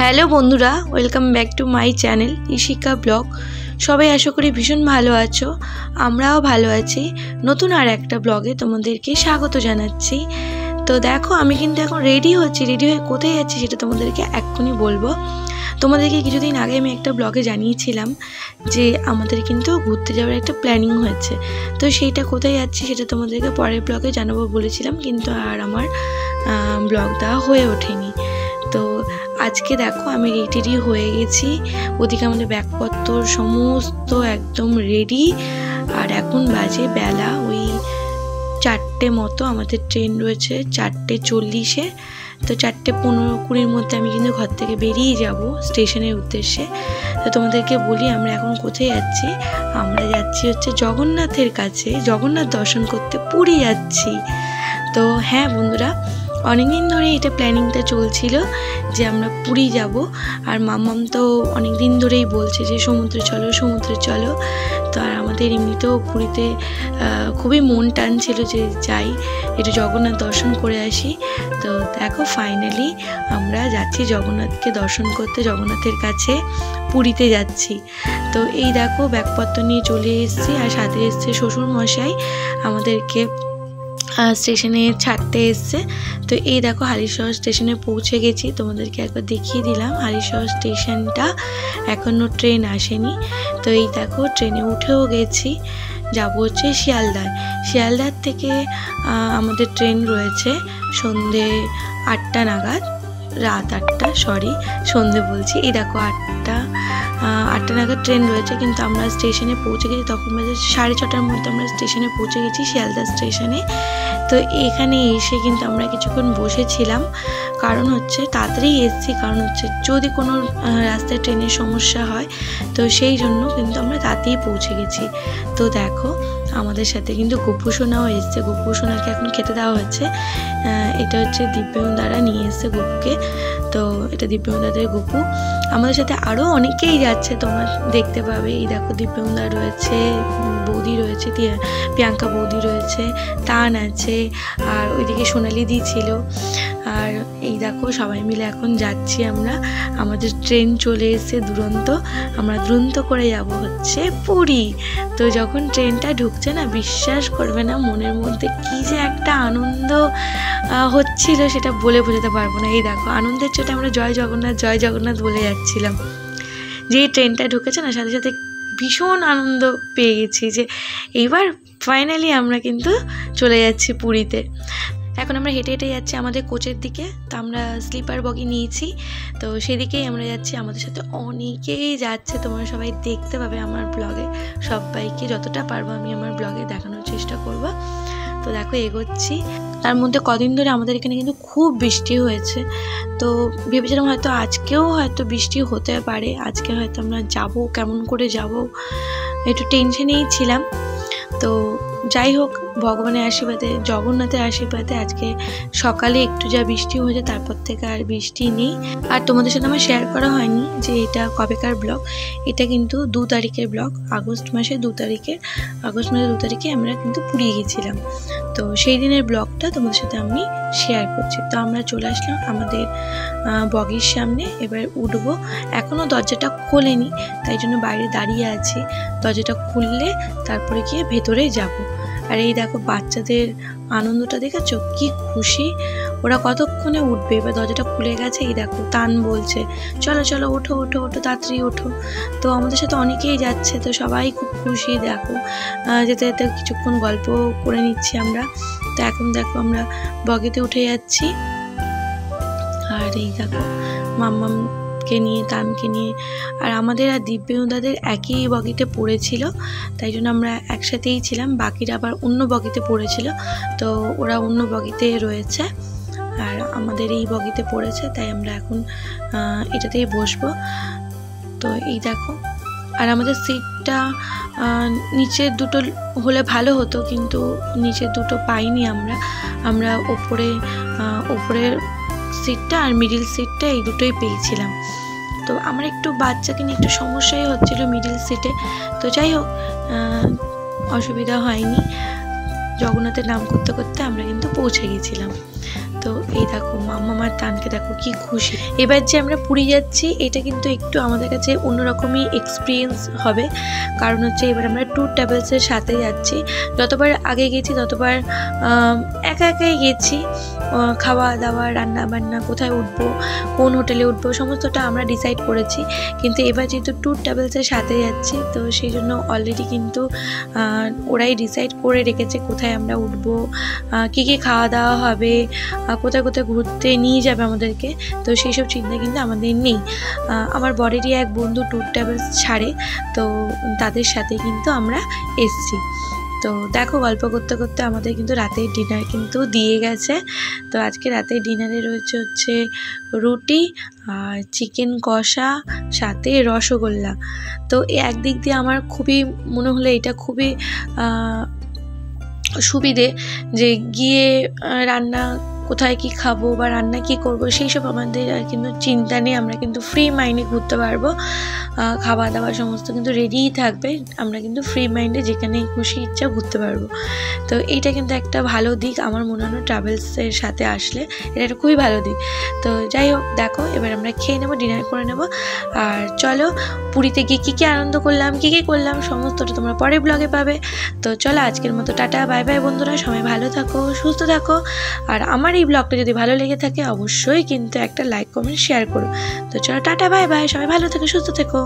Hello বন্ধুরা, welcome back to my channel Ishika blog. সবাই আশা করি ভীষণ ভালো আছো, আমরাও ভালো আছি। নতুন আর একটা ব্লগে তোমাদেরকে স্বাগত জানাচ্ছি। তো দেখো, আমি কিন্তু এখন রেডি হচ্ছি। রেডি হয়ে কোথায় যাচ্ছি সেটা তোমাদেরকে এক্ষুনি বলবো। তোমাদেরকে কিছুদিন আগে আমি একটা ব্লগে জানিয়েছিলাম যে আমাদের কিন্তু ঘুরতে যাওয়ার একটা প্ল্যানিং হয়েছে। তো সেইটা কোথায় যাচ্ছি সেটা তোমাদেরকে পরের ব্লগে জানাবো বলেছিলাম, কিন্তু আর আমার ব্লগ দেওয়া হয়ে ওঠেনি। তো আজকে দেখো আমি রেডি হয়ে গেছি, ওদিকে আমাদের ব্যাগপত্র সমস্ত একদম রেডি। আর এখন বাজে বেলা ওই 4টে মতো, আমাদের ট্রেন রয়েছে 4:40-এ। তো 4:15-20-র মধ্যে আমি কিন্তু ঘর থেকে বেরিয়ে যাব স্টেশনের উদ্দেশ্যে। তো তোমাদেরকে বলি আমরা এখন কোথায় যাচ্ছি। আমরা যাচ্ছি হচ্ছে জগন্নাথের কাছে, জগন্নাথ দর্শন করতে পুরী যাচ্ছি। তো হ্যাঁ বন্ধুরা, অনেকদিন ধরে এটা প্ল্যানিংটা চলছিল যে আমরা পুরী যাব। আর মাম্মাম তো অনেক দিন ধরেই বলছে যে সমুদ্রে চলো, সমুদ্রে চলো। তো আর আমাদের এমনিতেও পুরীতে খুবই মন টানছিল যে যাই, একটু জগন্নাথ দর্শন করে আসি। তো দেখো ফাইনালি আমরা যাচ্ছি জগন্নাথকে দর্শন করতে, জগন্নাথের কাছে পুরীতে যাচ্ছি। তো এই দেখো ব্যাগপত্র নিয়ে চলে এসেছি, আর সাথে এসছে শ্বশুরমশাই আমাদেরকে স্টেশনে ছাড়তে এসছে। তো এই দেখো হালিশহর স্টেশনে পৌঁছে গেছি, তোমাদেরকে একবার দেখিয়ে দিলাম হালিশহর স্টেশনটা। এখনও ট্রেন আসেনি। তো এই দেখো ট্রেনে উঠেও গেছি, যাব হচ্ছে শিয়ালদায়। শিয়ালদার থেকে আমাদের ট্রেন রয়েছে সন্ধে 8টা নাগাদ, রাত 8টা, সন্ধে বলছি। এই দেখো 8টা নাগাদ ট্রেন রয়েছে, কিন্তু আমরা স্টেশনে পৌঁছে গেছি তখন বাজে 6:30টার মধ্যে আমরা স্টেশনে পৌঁছে গেছি, শিয়ালদা স্টেশনে। তো এখানে এসে কিন্তু আমরা কিছুক্ষণ বসেছিলাম, কারণ হচ্ছে তাড়াতাড়ি এসেছি, কারণ হচ্ছে যদি কোনো রাস্তায় ট্রেনের সমস্যা হয় তো সেই জন্য কিন্তু আমরা তাড়াতাড়ি পৌঁছে গেছি। তো দেখো আমাদের সাথে কিন্তু গপু সোনাও এসছে, গপু সোনাকে এখন খেতে দেওয়া হচ্ছে। এটা হচ্ছে দিব্যেন্দুদারা নিয়ে এসছে গপুকে। তো এটা দিব্যেন্দুদাদের গপু। আমাদের সাথে আরও অনেকেই যাচ্ছে, তোমরা দেখতে পাবে। এই দেখো দিব্যেন্দুদা রয়েছে, বৌদি রয়েছে, প্রিয়াঙ্কা বৌদি রয়েছে, তান আছে, আর ওইদিকে সোনালি দি ছিল। আর এই দেখো সবাই মিলে এখন যাচ্ছি আমরা। আমাদের ট্রেন চলে এসেছে দুরন্ত, আমরা দুরন্ত করে যাব হচ্ছে পুরী। তো যখন ট্রেনটা ঢুকছে না, বিশ্বাস করবে না মনের মধ্যে কি যে একটা আনন্দ হচ্ছিল সেটা বলে বোঝাতে পারবো না। এই দেখো আনন্দের চোটে আমরা জয় জগন্নাথ জয় জগন্নাথ বলে যাচ্ছিলাম। যেই ট্রেনটা ঢুকেছে না, সাথে সাথে ভীষণ আনন্দ পেয়ে গেছি যে এইবার ফাইনালি আমরা কিন্তু চলে যাচ্ছি পুরীতে। এখন আমরা হেঁটে হেঁটে যাচ্ছি আমাদের কোচের দিকে। তো আমরা স্লিপার বগি নিয়েছি, তো সেদিকেই আমরা যাচ্ছি। আমাদের সাথে অনেকেই যাচ্ছে, তোমরা সবাই দেখতে পাবে আমার ব্লগে। সবাইকে যতটা পারবো আমি আমার ব্লগে দেখানোর চেষ্টা করব। তো দেখো এগোচ্ছি। তার মধ্যে কদিন ধরে আমাদের এখানে কিন্তু খুব বৃষ্টি হয়েছে। তো ভেবেছিলাম হয়তো আজকেও হয়তো বৃষ্টি হতে পারে, আজকে হয়তো আমরা যাব, কেমন করে যাব একটু টেনশনেই ছিলাম। তো যাই হোক, ভগবানের আশীর্বাদে, জগন্নাথের আশীর্বাদে আজকে সকালে একটু যা বৃষ্টি হয়েছে, তারপর থেকে আর বৃষ্টি নেই। আর তোমাদের সাথে আমার শেয়ার করা হয়নি যে এটা কবেকার ব্লগ। এটা কিন্তু 2 তারিখের ব্লগ, আগস্ট মাসের 2 তারিখে আমরা কিন্তু পুরী গেছিলাম। তো সেই দিনের ব্লগটা তোমাদের সাথে আমি শেয়ার করছি। তো আমরা চলে আসলাম আমাদের বগির সামনে, এবার উঠবো। এখনও দরজাটা খোলেনি, তাই জন্য বাইরে দাঁড়িয়ে আছি। দরজাটা খুললে তারপরে গিয়ে ভেতরে যাব। আর এই দেখো বাচ্চাদের আনন্দটা দেখেছো, কি খুশি ওরা, কতক্ষণে উঠবে। এবার দরজাটা খুলে গেছে, এই দেখো তান বলছে চলো চলো ওঠো ওঠো ওঠো, তাড়াতাড়ি ওঠো। তো আমাদের সাথে অনেকেই যাচ্ছে, তো সবাই খুব খুশি। দেখো যেতে যেতে কিছুক্ষণ গল্প করে নিচ্ছি আমরা। তো এখন দেখো আমরা বগিতে উঠে যাচ্ছি। আর এই দেখো মাম্মামকে নিয়ে, তানকে নিয়ে, আর আমাদের আর দিব্যেন্দুদাদের একই বগিতে পড়েছিল, তাই জন্য আমরা একসাথেই ছিলাম। বাকিরা আবার অন্য বগিতে পড়েছিল, তো ওরা অন্য বগিতে রয়েছে, আর আমাদের এই বগিতে পড়েছে, তাই আমরা এখন এটাতেই বসবো। তো এই দেখো, আর আমাদের সিটটা নিচের দুটো হলে ভালো হতো, কিন্তু নিচের দুটো পাইনি আমরা ওপরের সিটটা আর মিডিল সিটটা এই দুটোই পেয়েছিলাম। তো আমার একটু বাচ্চাকে নিয়ে একটু সমস্যাই হচ্ছিল মিডিল সিটে। তো যাই হোক, অসুবিধা হয়নি। জগন্নাথের নাম করতে করতে আমরা কিন্তু পৌঁছে গেছিলাম। তো এই দেখো মামার তানকে দেখো কি খুশি। এবার যে আমরা পুরী যাচ্ছি এটা কিন্তু একটু আমাদের কাছে অন্যরকমই এক্সপিরিয়েন্স হবে, কারণ হচ্ছে এবার আমরা ট্যুর ট্রাভেলসের সাথে যাচ্ছি। যতবার আগে গেছি ততবার একা একাই গেছি, খাওয়া দাওয়া রান্না বান্না কোথায় উঠবো কোন হোটেলে উঠবো সমস্তটা আমরা ডিসাইড করেছি, কিন্তু এবার যেহেতু ট্যুর ট্রাভেলসের সাথে যাচ্ছি তো সেই জন্য অলরেডি কিন্তু ওরাই ডিসাইড করে রেখেছে কোথায় আমরা উঠবো, কী কী খাওয়া দাওয়া হবে, কোথায় কোথায় ঘুরতে নিয়ে যাবে আমাদেরকে। তো সেই সব চিন্তা কিন্তু আমাদের নেই। আমার বরেরই এক বন্ধু ট্যুর ট্রাভেলস ছাড়ে, তো তাদের সাথে কিন্তু আমরা এসছি। তো দেখো গল্প করতে করতে আমাদের কিন্তু রাতের ডিনার কিন্তু দিয়ে গেছে। তো আজকে রাতের ডিনারে রয়েছে হচ্ছে রুটি আর চিকেন কষা সাথে রসগোল্লা। তো একদিক দিয়ে আমার খুবই মনে হলো এটা খুবই সুবিধে যে গিয়ে রান্না কোথায় কি খাবো বা রান্না কি করব সেই সব আমাদের কিন্তু চিন্তা নেই, আমরা কিন্তু ফ্রি মাইন্ডে ঘুরতে পারবো। খাওয়া দাওয়া সমস্ত কিন্তু রেডিই থাকবে, আমরা কিন্তু ফ্রি মাইন্ডে যেখানে খুশি ইচ্ছা ঘুরতে পারবো। তো এইটা কিন্তু একটা ভালো দিক আমার মনে হয় ট্রাভেলসের সাথে আসলে, এটা একটা খুবই ভালো দিক। তো যাই হোক দেখো এবার আমরা খেয়ে নেবো, ডিনার করে নেবো। আর চলো পুরীতে গিয়ে কী কী আনন্দ করলাম কী কী করলাম সমস্তটা তোমরা পরের ব্লগে পাবে। তো চলো আজকের মতো টাটা বাই বাই বন্ধুরা, সবাই ভালো থাকো সুস্থ থাকো। আর আমার এই ব্লগটা যদি ভালো লেগে থাকে অবশ্যই কিন্তু একটা লাইক কমেন্ট শেয়ার করো। তো চলো টাটা বাই বাই, সবাই ভালো থেকো সুস্থ থেকো।